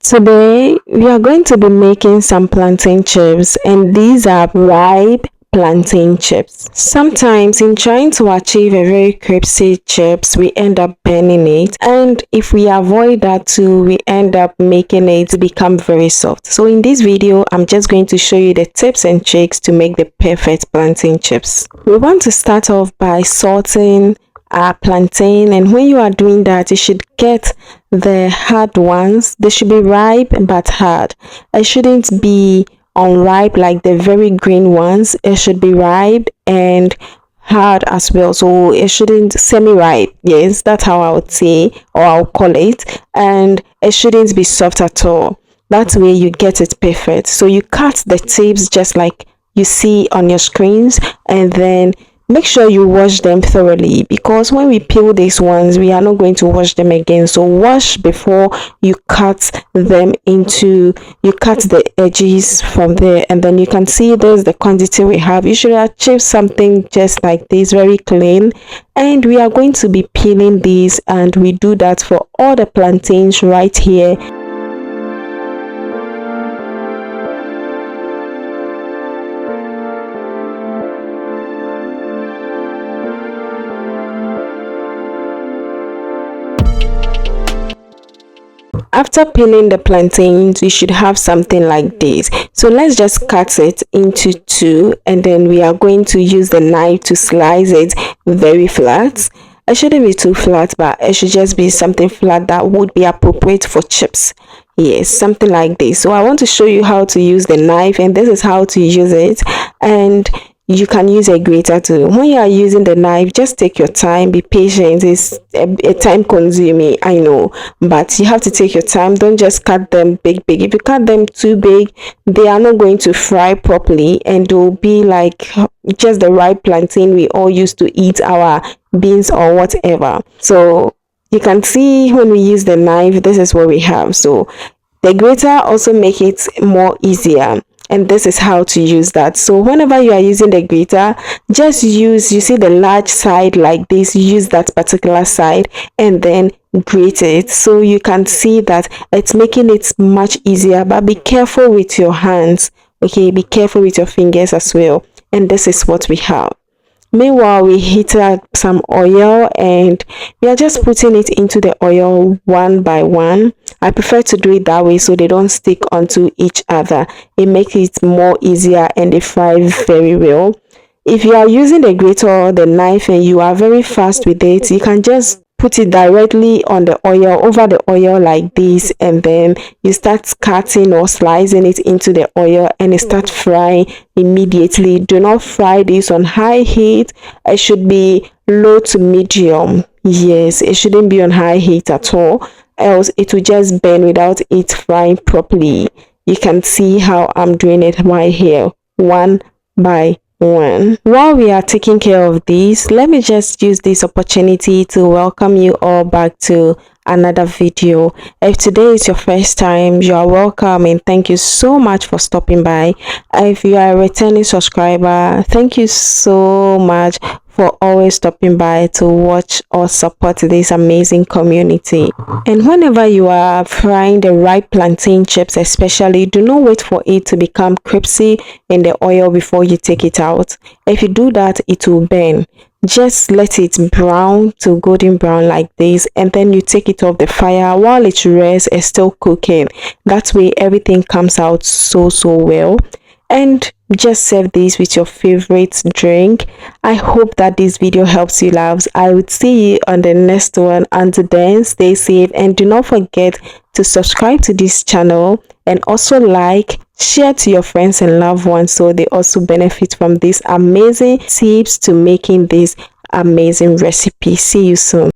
Today, we are going to be making some plantain chips, and these are ripe plantain chips. Sometimes, in trying to achieve a very crispy chips, we end up burning it, and if we avoid that too, we end up making it become very soft. So, in this video, I'm just going to show you the tips and tricks to make the perfect plantain chips. We want to start off by salting our plantain, and when you are doing that, you should get the hard ones. They should be ripe but hard. It shouldn't be unripe like the very green ones. It should be ripe and hard as well, so it shouldn't semi-ripe. Yes, that's how I would say, or I'll call it. And it shouldn't be soft at all. That way you get it perfect. So you cut the tips just like you see on your screens, and then make sure you wash them thoroughly, because when we peel these ones, we are not going to wash them again. So wash before you cut them into, you cut the edges from there, and then you can see there's the quantity we have. You should achieve something just like this, very clean. And we are going to be peeling these, and we do that for all the plantains right here. After peeling the plantains, we should have something like this. So let's just cut it into two, and then we are going to use the knife to slice it very flat. It shouldn't be too flat, but it should just be something flat that would be appropriate for chips. Yes, something like this. So I want to show you how to use the knife, and this is how to use it. And you can use a grater too. When you are using the knife, just take your time, be patient. It's a time consuming, I know, but you have to take your time. Don't just cut them big. If you cut them too big, they are not going to fry properly, and they'll be like just the right plantain we all used to eat our beans or whatever. So you can see when we use the knife, this is what we have. So the grater also make it more easier, and this is how to use that. So whenever you are using the grater, just use, you see the large side like this, use that particular side and then grate it, so you can see that it's making it much easier. But be careful with your hands, okay? Be careful with your fingers as well. And this is what we have. Meanwhile, we heat up some oil, and we are just putting it into the oil one by one. I prefer to do it that way so they don't stick onto each other. It makes it more easier, and they fry very well. If you are using the grater or the knife and you are very fast with it, you can just put it directly on the oil, over the oil like this, and then you start cutting or slicing it into the oil, and it starts frying immediately. Do not fry this on high heat. It should be low to medium. Yes, it shouldn't be on high heat at all, else it will just burn without it frying properly. You can see how I'm doing it right here, one by one. While we are taking care of this, let me just use this opportunity to welcome you all back to another video. If today is your first time, you are welcome, and thank you so much for stopping by. If you are a returning subscriber, thank you so much for always stopping by to watch or support this amazing community. And whenever you are frying the ripe plantain chips especially, do not wait for it to become crispy in the oil before you take it out. If you do that, it will burn. Just let it brown to golden brown like this, and then you take it off the fire while it rests. It's still cooking. That way everything comes out so well. And just serve this with your favorite drink. I hope that this video helps you, loves. I would see you on the next one. Until then, stay safe, and do not forget to subscribe to this channel, and also like, share to your friends and loved ones so they also benefit from these amazing tips to making this amazing recipe. See you soon.